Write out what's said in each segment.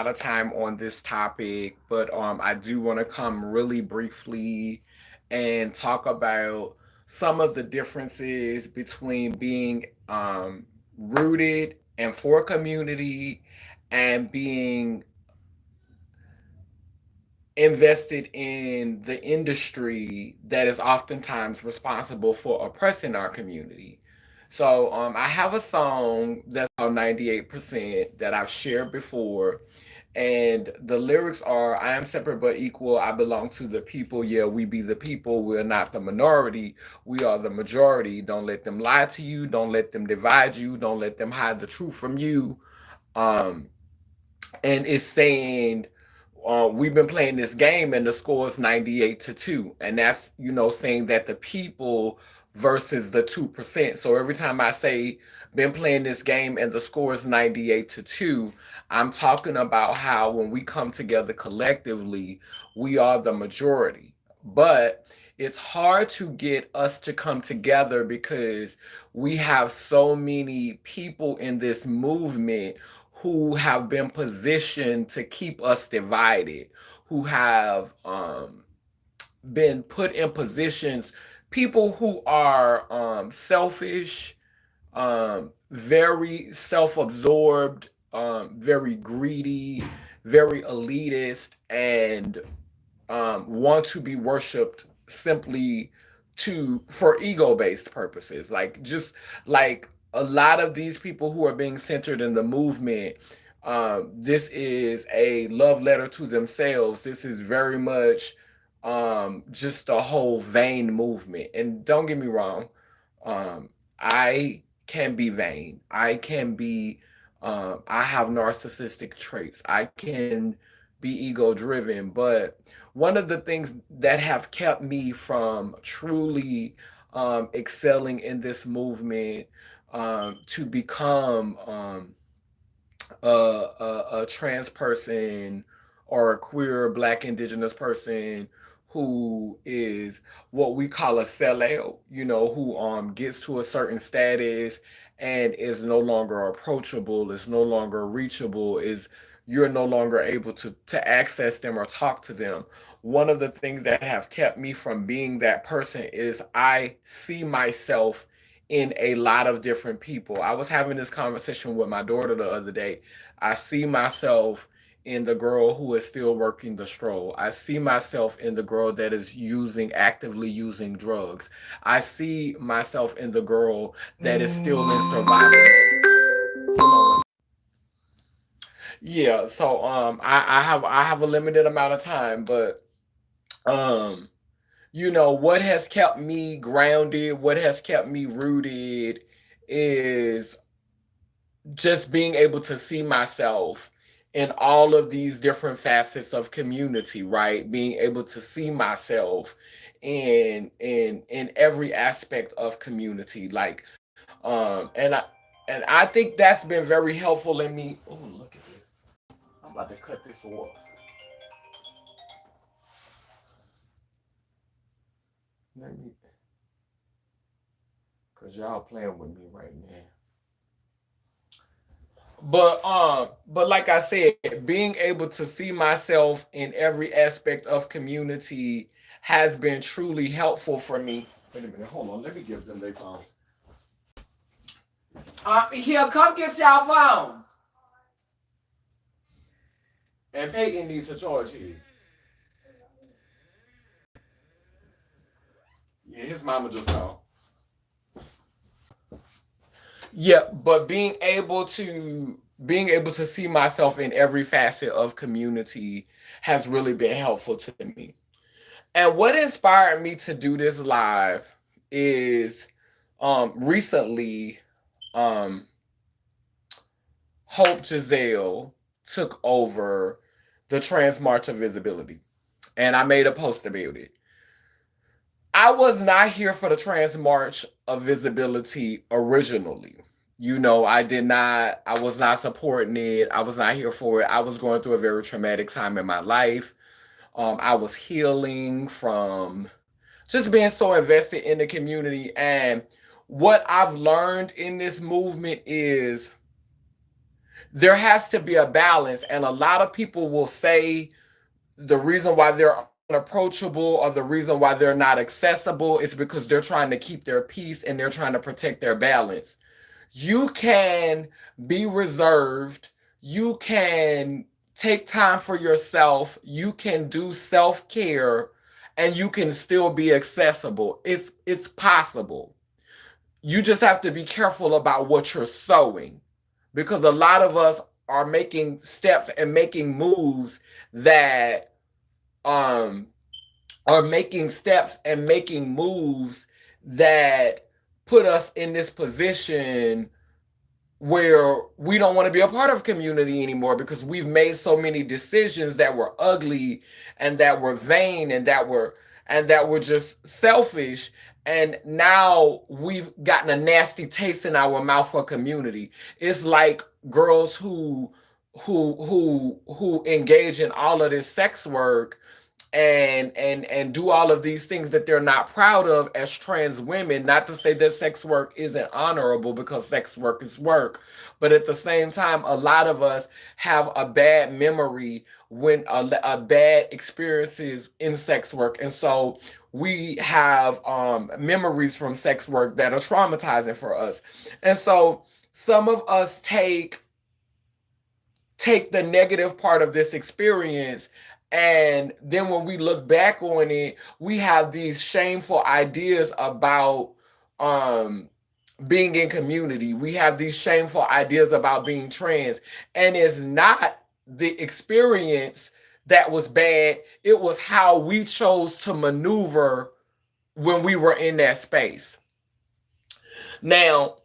lot of time on this topic, but I do want to come really briefly and talk about some of the differences between being rooted and for community and being invested in the industry that is oftentimes responsible for oppressing our community. So I have a song that's called 98% that I've shared before. And the lyrics are, I am separate but equal. I belong to the people. Yeah, we be the people. We're not the minority. We are the majority. Don't let them lie to you. Don't let them divide you. Don't let them hide the truth from you. Um, and it's saying we've been playing this game and the score is 98-2, and that's saying that the people versus the 2%. So every time I say been playing this game and the score is 98-2, I'm talking about how when we come together collectively, we are the majority. But it's hard to get us to come together because we have so many people in this movement who have been positioned to keep us divided, who have been put in positions, people who are selfish, very self absorbed, very greedy, very elitist, and want to be worshipped simply to for ego based purposes. Like just like a lot of these people who are being centered in the movement, this is a love letter to themselves. This is very much just a whole vain movement. And don't get me wrong, I can be vain. I have narcissistic traits. I can be ego driven. But one of the things that have kept me from truly excelling in this movement to become a trans person or a queer black indigenous person who is what we call a sellout, who gets to a certain status and is no longer approachable, is no longer reachable, is you're no longer able to access them or talk to them. One of the things that have kept me from being that person is I see myself in a lot of different people. I was having this conversation with my daughter the other day. I see myself in the girl who is still working the stroll. I see myself in the girl that is actively using drugs. I see myself in the girl that is still in survival mode. Yeah, so I have a limited amount of time, but um what has kept me grounded, what has kept me rooted is just being able to see myself in all of these different facets of community, right? Being able to see myself in every aspect of community, like and I think that's been very helpful in me. Oh, look at this! I'm about to cut this off. Let me, cause y'all playing with me right now. But like I said, being able to see myself in every aspect of community has been truly helpful for me. Wait a minute, hold on. Let me give them their phones. Here, come get y'all phones. And Peyton needs to charge his. Yeah, his mama just called. Yeah, but being able to see myself in every facet of community has really been helpful to me. And what inspired me to do this live is recently um Hope Giselle took over the Trans March of Visibility. And I made a post about it. I was not here for the Trans March of Visibility originally. I was not supporting it. I was not here for it. I was going through a very traumatic time in my life. I was healing from just being so invested in the community. And what I've learned in this movement is There has to be a balance, and a lot of people will say the reason why they're unapproachable or the reason why they're not accessible is because they're trying to keep their peace and they're trying to protect their balance. You can be reserved, you can take time for yourself, you can do self-care, and you can still be accessible. It's possible. You just have to be careful about what you're sowing, because a lot of us are making steps and making moves that um are making steps and making moves that put us in this position where we don't want to be a part of community anymore because we've made so many decisions that were ugly and that were vain and that were just selfish, and now we've gotten a nasty taste in our mouth for community. It's like girls who engage in all of this sex work and do all of these things that they're not proud of as trans women. Not to say that sex work isn't honorable, because sex work is work, but at the same time a lot of us have a bad memory when a bad experiences in sex work, and so we have memories from sex work that are traumatizing for us. And so some of us take the negative part of this experience, and then when we look back on it, we have these shameful ideas about um being in community. We have these shameful ideas about being trans, and it's not the experience that was bad, it was how we chose to maneuver when we were in that space. Now,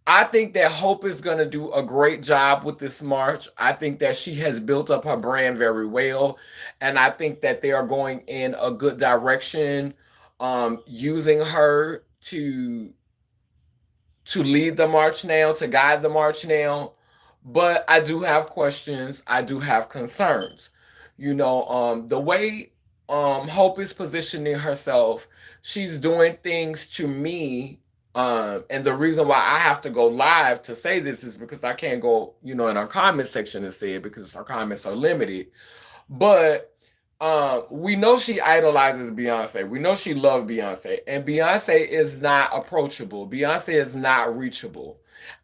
I think that Hope is going to do a great job with this march. I think that she has built up her brand very well. And I think that they are going in a good direction, using her to lead the march now, to guide the march now. But I do have questions. I do have concerns. The way Hope is positioning herself, she's doing things to me. And the reason why I have to go live to say this is because I can't go, in our comment section and say it because our comments are limited. But we know she idolizes Beyonce. We know she loves Beyonce, and Beyonce is not approachable. Beyonce is not reachable.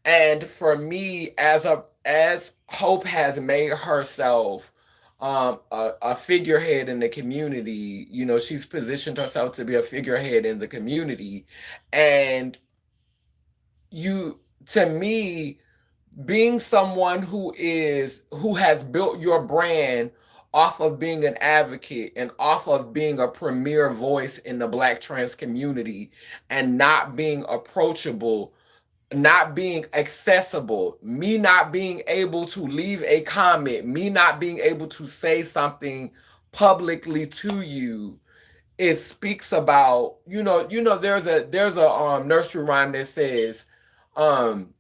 And for me, as Hope has made herself a figurehead in the community, she's positioned herself to be a figurehead in the community, and you to me being someone who has built your brand off of being an advocate and off of being a premier voice in the black trans community, and not being approachable, not being accessible, me not being able to leave a comment, me not being able to say something publicly to you, it speaks about, there's a nursery rhyme that says, um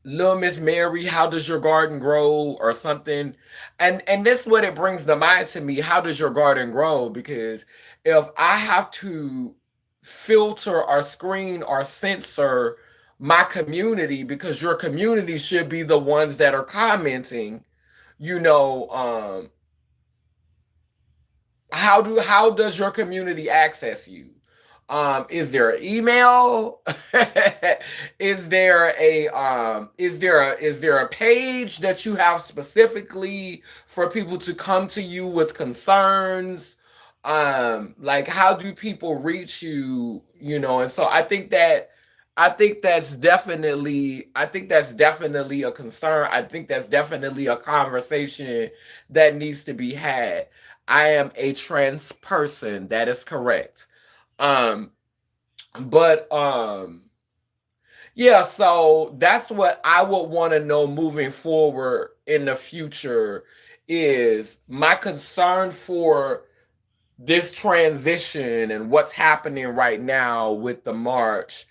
Little Miss Mary, how does your garden grow, or something? And that's what it brings to mind to me. How does your garden grow? Because if I have to filter or screen or censor my community, because your community should be the ones that are commenting, you know, how does your community access you? Is there an email? Is there a page that you have specifically for people to come to you with concerns? Like, how do people reach you? And so I think that's definitely a concern. I think that's definitely a conversation that needs to be had. I am a trans person. That is correct. Um, but yeah, so that's what I would want to know moving forward in the future, is my concern for this transition and what's happening right now with the march,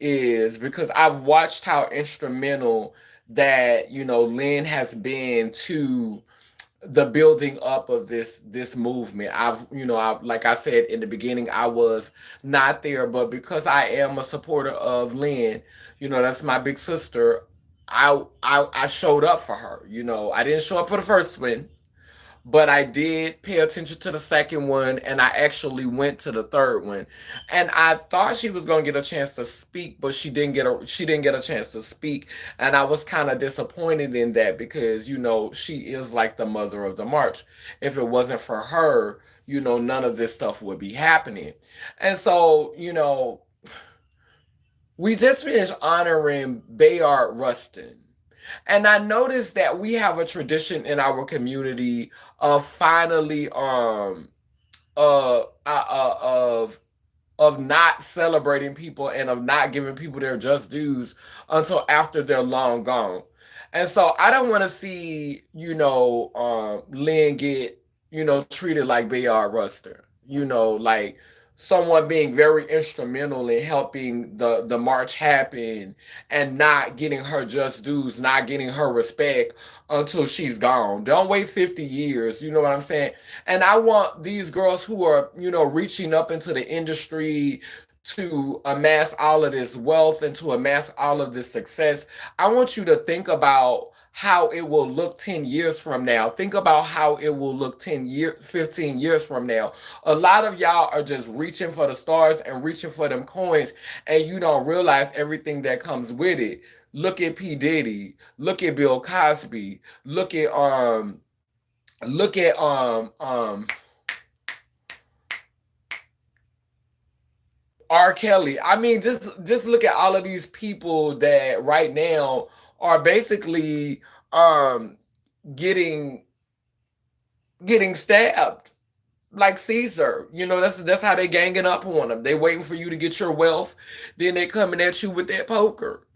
is because I've watched how instrumental that, Lynn has been to the building up of this movement. Like I said in the beginning, I was not there, but because I am a supporter of Lynn, that's my big sister. I showed up for her. I didn't show up for the first one, but I did pay attention to the second one, and I actually went to the third one. And I thought she was gonna get a chance to speak, but she didn't get a chance to speak, and I was kind of disappointed in that because she is like the mother of the march. If it wasn't for her, none of this stuff would be happening. And so, we just finished honoring Bayard Rustin. And I noticed that we have a tradition in our community of finally of not celebrating people and of not giving people their just dues until after they're long gone. And so I don't want to see, Lynn get, treated like Bayard Ruster. Like someone being very instrumental in helping the march happen and not getting her just dues, not getting her respect until she's gone. Don't wait 50 years, you know what I'm saying? And I want these girls who are, reaching up into the industry to amass all of this wealth and to amass all of this success. I want you to think about how it will look 10 years from now. Think about how it will look 15 years from now. A lot of y'all are just reaching for the stars and reaching for them coins, and you don't realize everything that comes with it. Look at P. Diddy, look at Bill Cosby, look at R. Kelly. I mean, just look at all of these people that right now are basically um getting getting stabbed like Caesar. That's how they ganging up on them. They waiting for you to get your wealth, then they coming at you with that poker.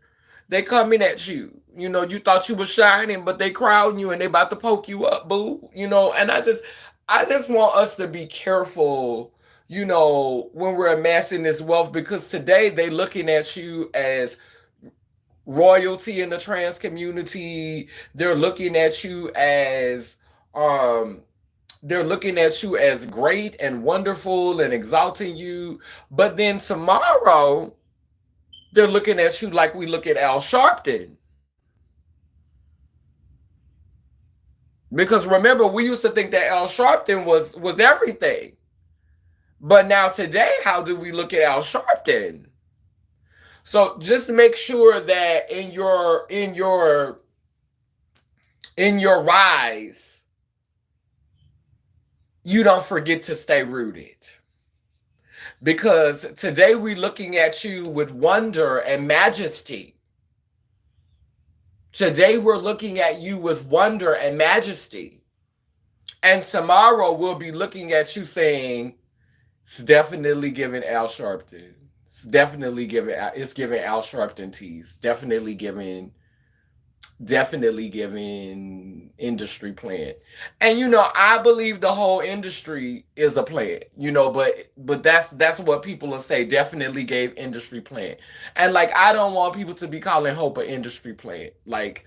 They coming at you. You thought you was shining, but they crowding you and they about to poke you up, boo. And I just want us to be careful, when we're amassing this wealth, because today they looking at you as royalty in the trans community. They're looking at you as um they're looking at you as great and wonderful and exalting you. But then tomorrow they're looking at you like we look at Al Sharpton. Because remember, we used to think that Al Sharpton was everything. But now today, how do we look at Al Sharpton? So just make sure that in your rise, you don't forget to stay rooted. Because today we're looking at you with wonder and majesty. Today we're looking at you with wonder and majesty. And tomorrow we'll be looking at you saying, it's definitely giving Al Sharpton. It's giving Al Sharpton tease. Definitely giving industry plant. And I believe the whole industry is a plant, but that's what people will say. Definitely gave industry plant. And like, I don't want people to be calling Hope an industry plant. Like,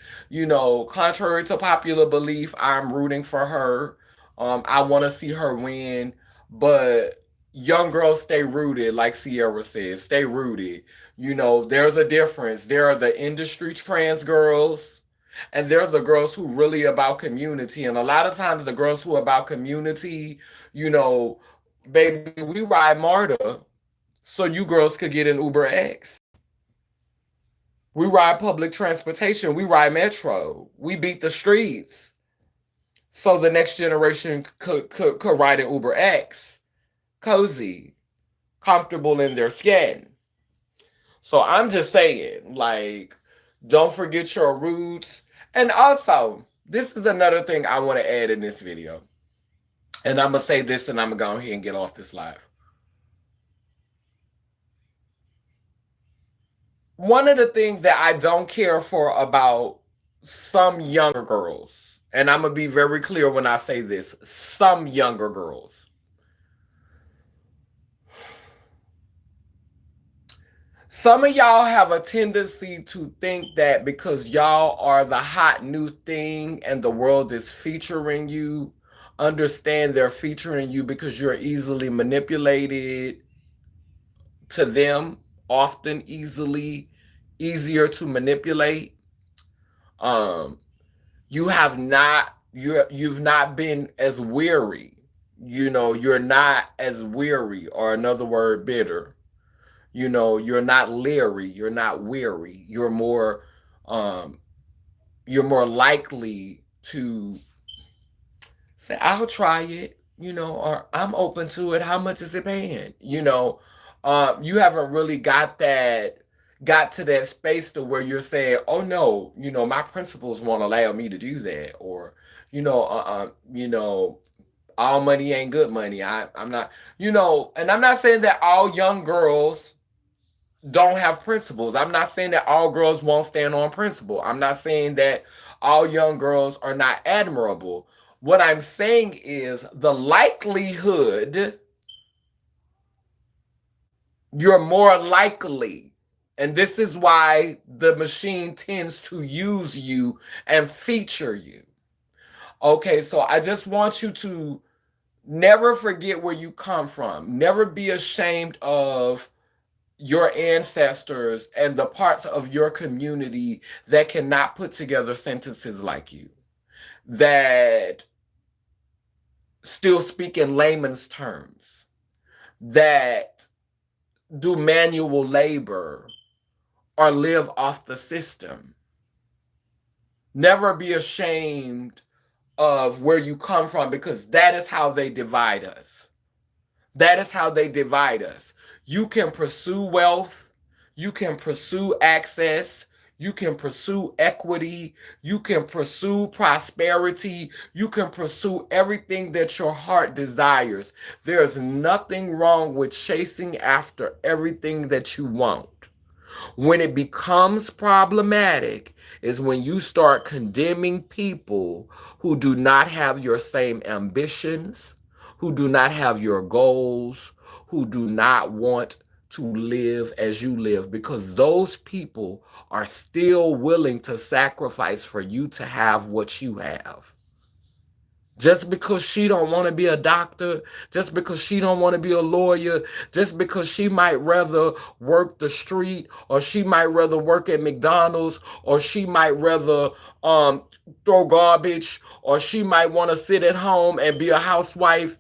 contrary to popular belief, I'm rooting for her. I want to see her win, but young girls, stay rooted. Like Sierra says, stay rooted. There's a difference. There are the industry trans girls, and they're the girls who really about community. And a lot of times the girls who are about community, you know, baby, we ride MARTA so you girls could get an Uber X. We ride public transportation. We ride Metro. We beat the streets so the next generation could ride an Uber X. Cozy, comfortable in their skin. So I'm just saying, like, don't forget your roots. And also, this is another thing I want to add in this video. And I'm going to say this and I'm going to go ahead and get off this live. One of the things that I don't care for about some younger girls, and I'm going to be very clear when I say this, some younger girls. Some of y'all have a tendency to think that because y'all are the hot new thing and the world is featuring you, understand they're featuring you because you're easily manipulated to them, often easier to manipulate. Um, you've not been as weary. You're not as weary, or another word, bitter. You're not leery, you're not weary. Um you're more likely to say, I'll try it, or I'm open to it. How much is it paying? You haven't really got to that space to where you're saying, oh no, my principles won't allow me to do that, or you know, uh, uh, you know, all money ain't good money. I'm not, and I'm not saying that all young girls don't have principles. I'm not saying that all girls won't stand on principle. I'm not saying that all young girls are not admirable. What I'm saying is the likelihood you're more likely, and this is why the machine tends to use you and feature you. Okay, so I just want you to never forget where you come from. Never be ashamed of your ancestors and the parts of your community that cannot put together sentences like you, that still speak in layman's terms, that do manual labor or live off the system. Never be ashamed of where you come from, because that is how they divide us. That is how they divide us. You can pursue wealth, you can pursue access, you can pursue equity, you can pursue prosperity, you can pursue everything that your heart desires. There's nothing wrong with chasing after everything that you want. When it becomes problematic is when you start condemning people who do not have your same ambitions, who do not have your goals, who do not want to live as you live, because those people are still willing to sacrifice for you to have what you have. Just because she don't want to be a doctor, just because she don't want to be a lawyer, just because she might rather work the street, or she might rather work at McDonald's, or she might rather throw garbage, or she might want to sit at home and be a housewife.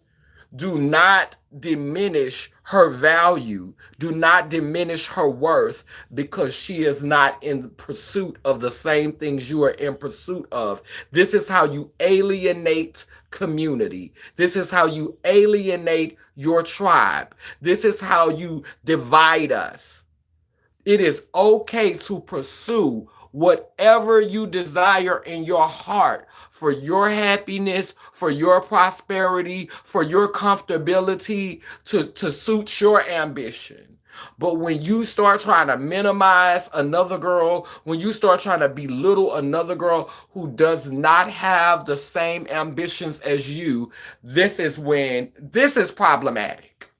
Do not diminish her value. Do not diminish her worth because she is not in pursuit of the same things you are in pursuit of. This is how you alienate community. This is how you alienate your tribe. This is how you divide us. It is okay to pursue whatever you desire in your heart for your happiness, for your prosperity, for your comfortability, to suit your ambition. But when you start trying to minimize another girl, when you start trying to belittle another girl who does not have the same ambitions as you, this is problematic.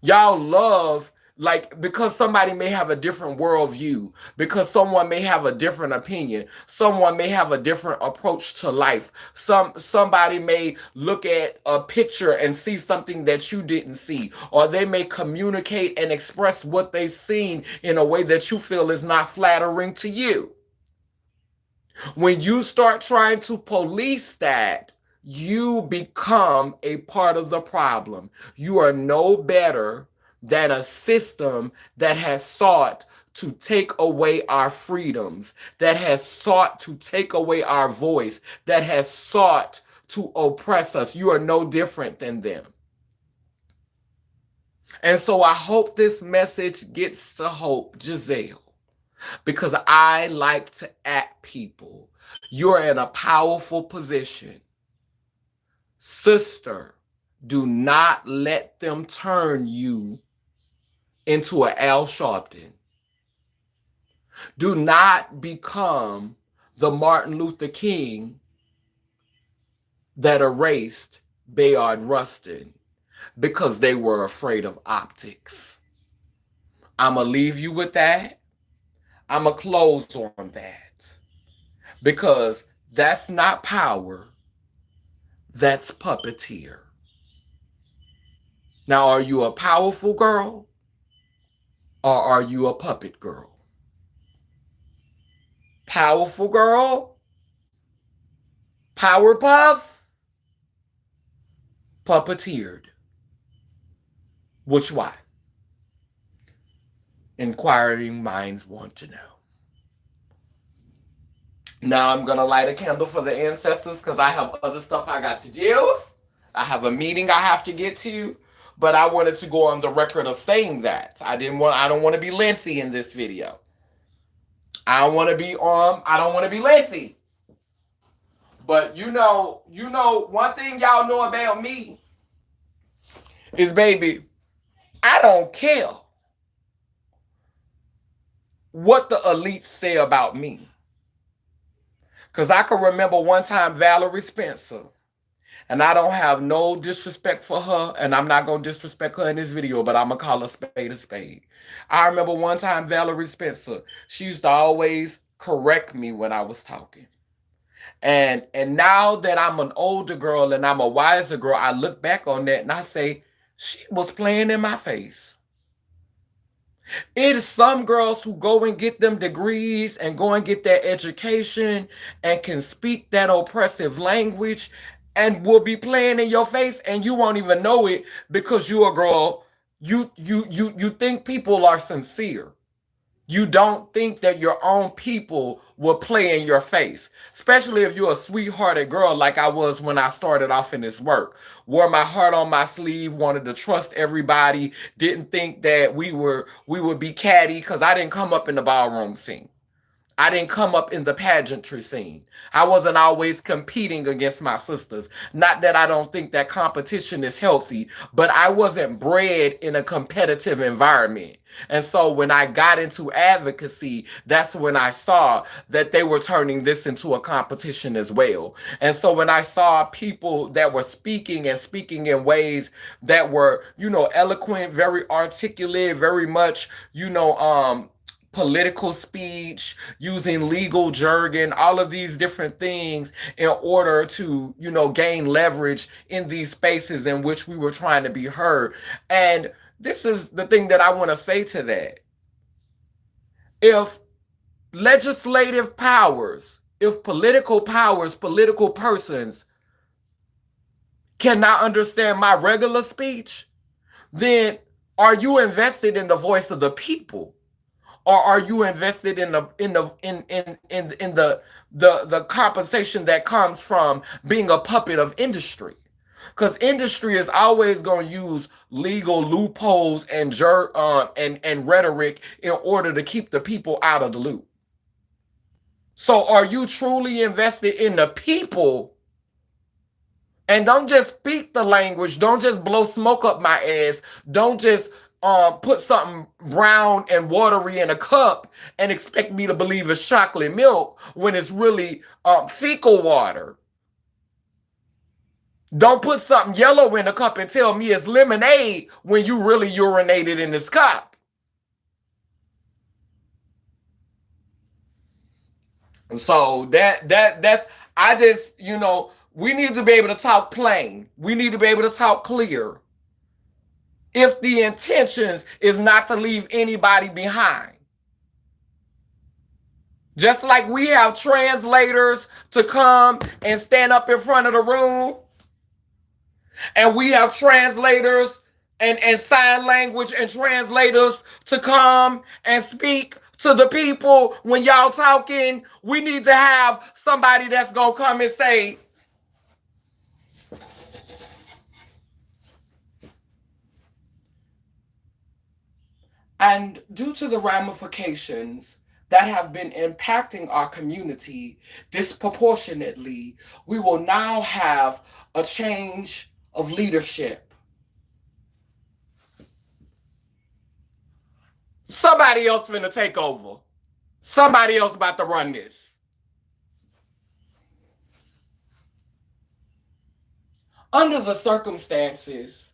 Y'all love, like, because somebody may have a different worldview, because someone may have a different opinion, someone may have a different approach to life. Somebody may look at a picture and see something that you didn't see, or they may communicate and express what they've seen in a way that you feel is not flattering to you. When you start trying to police that, you become a part of the problem. You are no better than a system that has sought to take away our freedoms, that has sought to take away our voice, that has sought to oppress us. You are no different than them. And so I hope this message gets to Hope Giselle, because I like to at people. You're in a powerful position. Sister, do not let them turn you into an Al Sharpton. Do not become the Martin Luther King that erased Bayard Rustin because they were afraid of optics. I'm going to leave you with that. I'm going to close on that, because that's not power, that's puppeteer. Now, are you a powerful girl, or are you a puppet girl? Powerful girl, Powerpuff, puppeteered. Which one? Inquiring minds want to know. Now I'm gonna light a candle for the ancestors because I have other stuff I got to do. I have a meeting I have to get to, but I wanted to go on the record of saying that. I don't want to be lengthy in this video. I don't want to be lengthy. But one thing y'all know about me is, baby, I don't care what the elites say about me. Because I can remember one time Valerie Spencer, and I don't have no disrespect for her, and I'm not going to disrespect her in this video, but I'm going to call her spade a spade. I remember one time Valerie Spencer, she used to always correct me when I was talking. And now that I'm an older girl and I'm a wiser girl, I look back on that and I say, she was playing in my face. It is some girls who go and get them degrees and go and get that education and can speak that oppressive language and will be playing in your face and you won't even know it because you're a girl. You think people are sincere. You don't think that your own people will play in your face, especially if you're a sweethearted girl like I was when I started off in this work. Wore my heart on my sleeve, wanted to trust everybody, didn't think that we would be catty because I didn't come up in the ballroom scene. I didn't come up in the pageantry scene. I wasn't always competing against my sisters. Not that I don't think that competition is healthy, but I wasn't bred in a competitive environment. And so when I got into advocacy, that's when I saw that they were turning this into a competition as well. And so when I saw people that were speaking and speaking in ways that were, eloquent, very articulate, very much, political speech, using legal jargon, all of these different things in order to, gain leverage in these spaces in which we were trying to be heard. And this is the thing that I want to say to that. If legislative powers, if political powers, political persons cannot understand my regular speech, then are you invested in the voice of the people? Or are you invested in the compensation that comes from being a puppet of industry? Because industry is always going to use legal loopholes and rhetoric in order to keep the people out of the loop. So are you truly invested in the people? And don't just speak the language. Don't just blow smoke up my ass. Don't just put something brown and watery in a cup and expect me to believe it's chocolate milk when it's really fecal water. Don't put something yellow in a cup and tell me it's lemonade when you really urinated in this cup. So that's I just, we need to be able to talk plain. We need to be able to talk clear. If the intentions is not to leave anybody behind. Just like we have translators to come and stand up in front of the room, and we have translators and sign language and translators to come and speak to the people when y'all talking, we need to have somebody that's going to come and say, and due to the ramifications that have been impacting our community disproportionately, we will now have a change of leadership. Somebody else finna take over. Somebody else about to run this. Under the circumstances,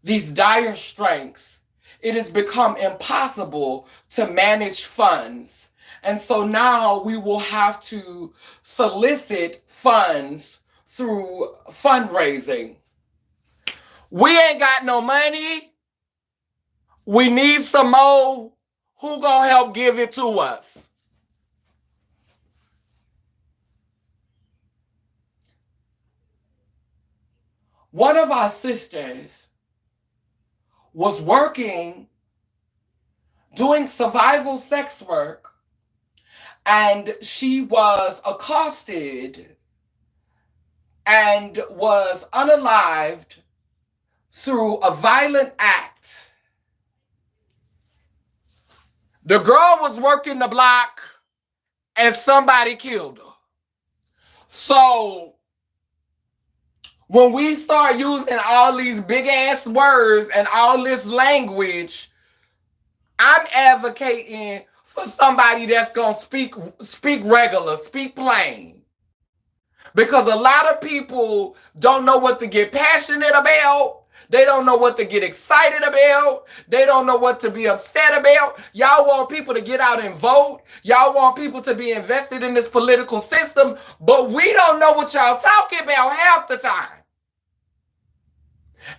these dire strengths, it has become impossible to manage funds. And so now we will have to solicit funds through fundraising. We ain't got no money. We need some more. Who gonna help give it to us? One of our sisters was working, doing survival sex work, and she was accosted and was unalived through a violent act. The girl was working the block and somebody killed her. So when we start using all these big ass words and all this language, I'm advocating for somebody that's gonna speak regular, speak plain. Because a lot of people don't know what to get passionate about. They don't know what to get excited about. They don't know what to be upset about. Y'all want people to get out and vote. Y'all want people to be invested in this political system, but we don't know what y'all talking about half the time.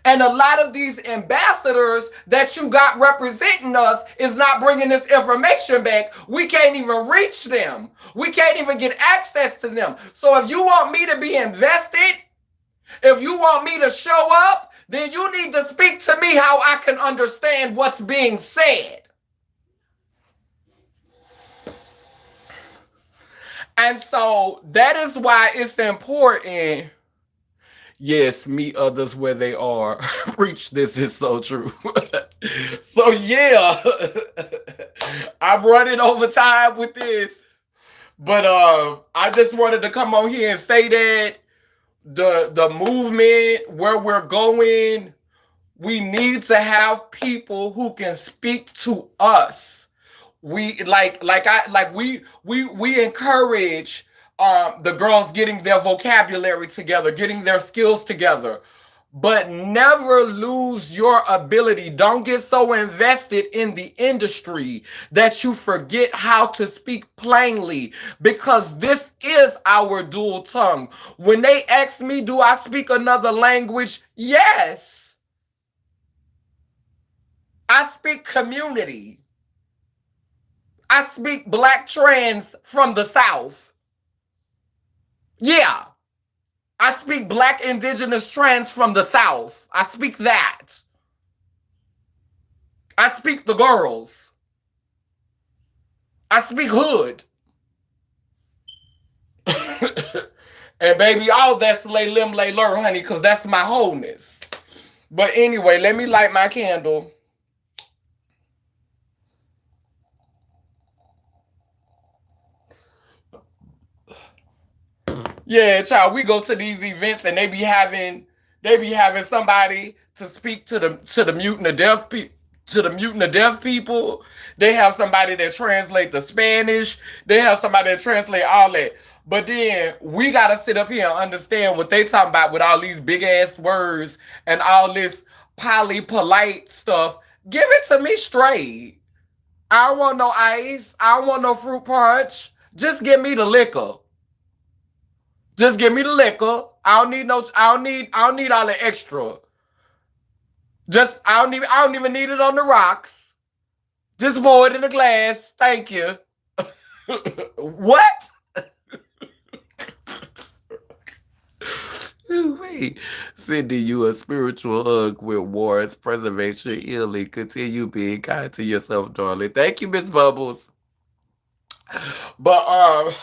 And a lot of these ambassadors that you got representing us is not bringing this information back. We can't even reach them. We can't even get access to them. So if you want me to be invested, if you want me to show up, then you need to speak to me how I can understand what's being said. And so that is why it's important. Yes, meet others where they are. Preach, this is so true. So yeah, I'm running over time with this. But I just wanted to come on here and say that the movement, where we're going, we need to have people who can speak to us. We we encourage the girls getting their vocabulary together, getting their skills together. But never lose your ability. Don't get so invested in the industry that you forget how to speak plainly, because this is our dual tongue. When they ask me, do I speak another language? Yes. I speak community. I speak black trans from the South. Yeah. I speak black indigenous trans from the South. I speak that. I speak the girls. I speak hood. And baby, all that's lay lim lay lur, honey, because that's my wholeness. But anyway, let me light my candle. Yeah, child, we go to these events and they be having somebody to speak to the mute and the deaf people. To the mute and the deaf people, they have somebody that translate the Spanish. They have somebody that translate all that. But then we gotta sit up here and understand what they talking about with all these big ass words and all this polite stuff. Give it to me straight. I don't want no ice. I don't want no fruit punch. Just give me the liquor. Just give me the liquor. I don't need no. I don't need all the extra. I don't even need it on the rocks. Just pour it in a glass. Thank you. What? Wait. Sending you a spiritual hug with wards, preservation, healing. Continue being kind to yourself, darling. Thank you, Miss Bubbles. But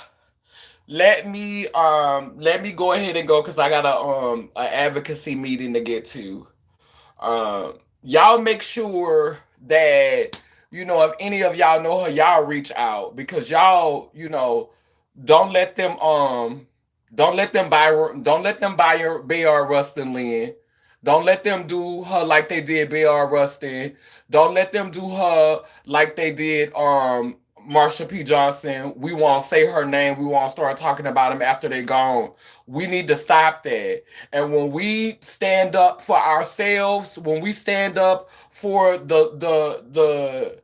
let me go ahead and go because I got a advocacy meeting to get to. Y'all make sure that if any of y'all know her, y'all reach out, because y'all don't let them buy your BR Rustin Lynn. Don't let them do her like they did BR Rustin. Don't let them do her like they did Marsha P. Johnson. We won't say her name. We won't start talking about them after they're gone. We need to stop that. And when we stand up for ourselves, when we stand up for the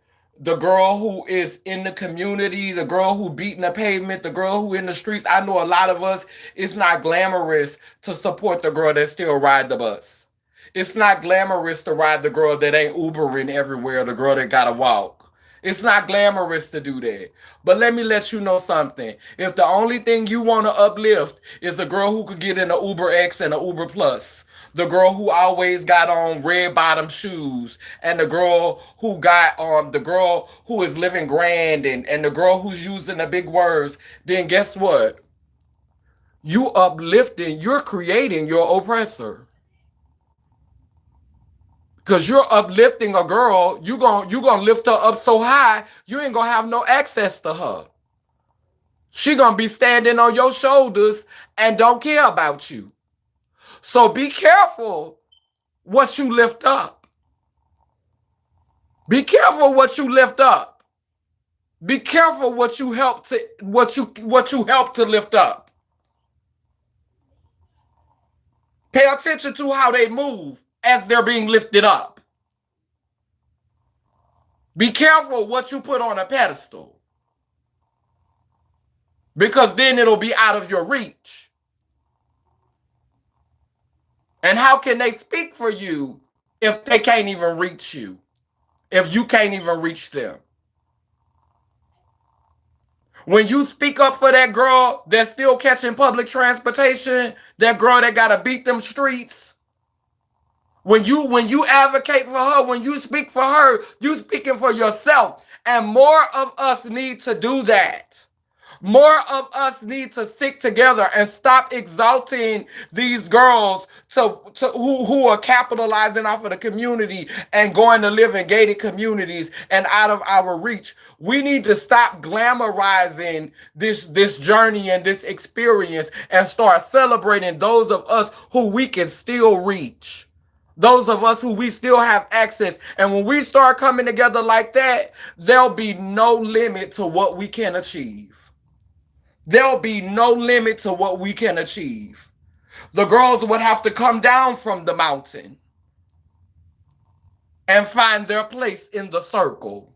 girl who is in the community, the girl who beating the pavement, the girl who in the streets, I know a lot of us, it's not glamorous to support the girl that still ride the bus. It's not glamorous to ride the girl that ain't Ubering everywhere, the girl that gotta walk. It's not glamorous to do that. But let me let you know something. If the only thing you want to uplift is a girl who could get in an Uber X and an Uber Plus, the girl who always got on red bottom shoes, and the girl who is living grand, and the girl who's using the big words, then guess what? You uplifting, you're creating your oppressor. Cause you're uplifting a girl, you gonna lift her up so high, you ain't gonna have no access to her. She gonna be standing on your shoulders and don't care about you. So be careful what you lift up. Be careful what you lift up. Be careful what you help to lift up. Pay attention to how they move as they're being lifted up. Be careful what you put on a pedestal, because then it'll be out of your reach. And how can they speak for you if they can't even reach you? If you can't even reach them? When you speak up for that girl that's still catching public transportation, that girl that gotta beat them streets, when you advocate for her, when you speak for her, you speaking for yourself. And more of us need to do that. More of us need to stick together and stop exalting these girls who are capitalizing off of the community and going to live in gated communities and out of our reach. We need to stop glamorizing this journey and this experience and start celebrating those of us who we can still reach. Those of us who we still have access. And when we start coming together like that, there'll be no limit to what we can achieve. There'll be no limit to what we can achieve. The girls would have to come down from the mountain and find their place in the circle.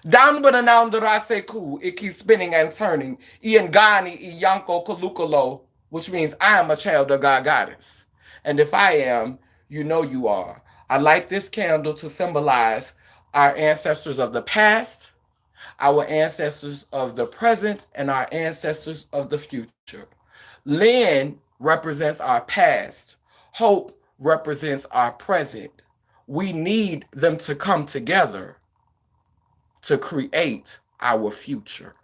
Down with a noun that I say cool, it keeps spinning and turning. Iangani, Iyanko, Kalukalo, which means I am a child of God Goddess. And if I am, you know you are. I light this candle to symbolize our ancestors of the past, our ancestors of the present, and our ancestors of the future. Lynn represents our past. Hope represents our present. We need them to come together to create our future.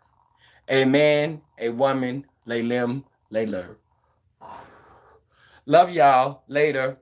A man, a woman, Laylim, Layler. Love y'all. Later.